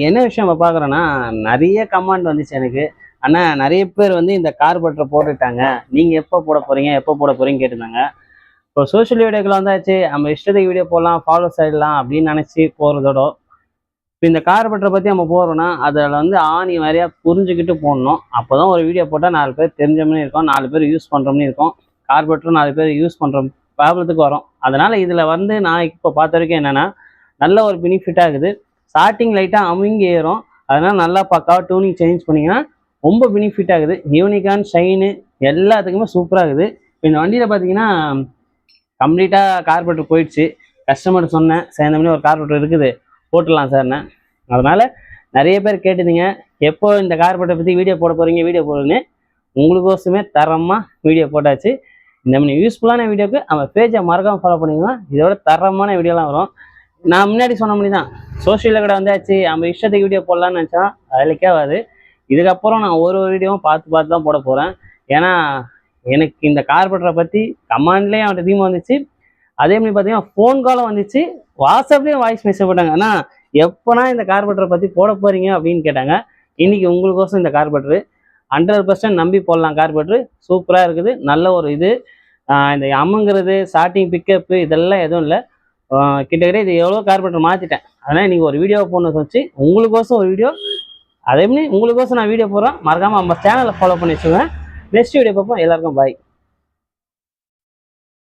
என்ன விஷயம் நம்ம பார்க்குறோன்னா, நிறைய கமெண்ட் வந்துச்சு எனக்கு. அண்ணா நிறைய பேர் வந்து இந்த கார்பரேட்டரை போட்டுட்டாங்க. நீங்க எப்போ போட போறீங்க? எப்போ போட போறீங்கன்னு கேட்டிருந்தாங்க. இப்போ சோஷியல் மீடியாக்குள்ள வந்தாச்சு, நம்ம இஷ்டத்துக்கு வீடியோ போடலாம், ஃபாலோஸ் ஆயிடலாம் அப்படின்னு நினச்சி போகிறதோட, இப்போ இந்த கார்பரேட்டரை பற்றி நம்ம போகிறோம்னா, அதில் வந்து ஆணி வாரியாக புரிஞ்சுக்கிட்டு போடணும். அப்போ தான் ஒரு வீடியோ போட்டால் 4 பேர் தெரிஞ்சோம்னு இருக்கும், 4 பேர் யூஸ் பண்ணுறோம்னு இருக்கும். கார்பரேட்டரும் 4 பேர் யூஸ் பண்ணுற ப்ராப்ளத்துக்கு வரும். அதனால் இதில் வந்து நான் இப்போ பார்த்த வரைக்கும் என்னென்னா, நல்ல ஒரு பெனிஃபிட்டாக இருக்குது. ஸ்டார்டிங் லைட்டாக அமுங்கி ஏறும். அதனால் நல்லா பக்காவாக டியூனிங் சேஞ்ச் பண்ணிங்கன்னா ரொம்ப பெனிஃபிட் ஆகுது. யூனிகான் ஷைனு எல்லாத்துக்குமே சூப்பராக இருக்குது. இப்போ இந்த வண்டியில் பார்த்தீங்கன்னா கம்ப்ளீட்டாக கார்பரேட்டர் போயிடுச்சு. கஸ்டமர் சொன்னேன், சேர்ந்தோம்னே ஒரு கார்பரேட்டர் இருக்குது, போட்டுடலாம் சார்ண்ணே. அதனால் நிறைய பேர் கேட்டுதுங்க, எப்போ இந்த கார்பரேட்டரை பற்றி வீடியோ போட போகிறீங்க, வீடியோ போடுன்னு. உங்களுக்கோசமே தரமாக வீடியோ போட்டாச்சு. இந்த மாதிரி யூஸ்ஃபுல்லான வீடியோக்கு நம்ம பேஜை மறக்காமல் ஃபாலோ பண்ணிங்கன்னா இதோட தரமான வீடியோலாம் வரும். நான் முன்னாடி சொன்ன மாதிரி தான், சோஷியலில் கூட வந்தாச்சு, நம்ம இஷ்டத்துக்கு வீடியோ போடலான்னு நினச்சா அதுலேக்கே ஆகாது. இதுக்கப்புறம் நான் ஒரு வீடியோவும் பார்த்து தான் போட போகிறேன். ஏன்னா எனக்கு இந்த கார்பரேட்டரை பற்றி கமாண்ட்லேயும் அவன் தீமை வந்துச்சு. அதே மாதிரி பார்த்தீங்கன்னா ஃபோன் காலும் வந்துச்சு, வாட்ஸ்அப்லேயும் வாய்ஸ் மெசேஜ் போட்டாங்க. ஆனால் எப்போனா இந்த கார்பரேட்டரை பற்றி போட போகிறீங்க அப்படின்னு கேட்டாங்க. இன்றைக்கி உங்களுக்கோசம் இந்த கார்பரேட்டரு 100% நம்பி போடலாம். கார்பரேட்டரு சூப்பராக இருக்குது. நல்ல ஒரு இது. இந்த அம்முங்கிறது ஸ்டார்டிங் பிக்கப்பு இதெல்லாம் எதுவும் இல்லை. கிட்டத்தட்ட இது எவ்வளோ கார்பரேட்டர் மாற்றிட்டேன். அதனால் இன்றைக்கி ஒரு வீடியோ போடணும்னு வச்சு உங்களுக்கோசம் ஒரு வீடியோ. அதே மாதிரி உங்களுக்கோசம் நான் வீடியோ போடுறேன். மறக்காமல் நம்ம சேனலை ஃபாலோ பண்ணி வச்சுக்கோங்க. நெக்ஸ்ட் வீடியோ பார்ப்போம். எல்லாருக்கும் பாய்.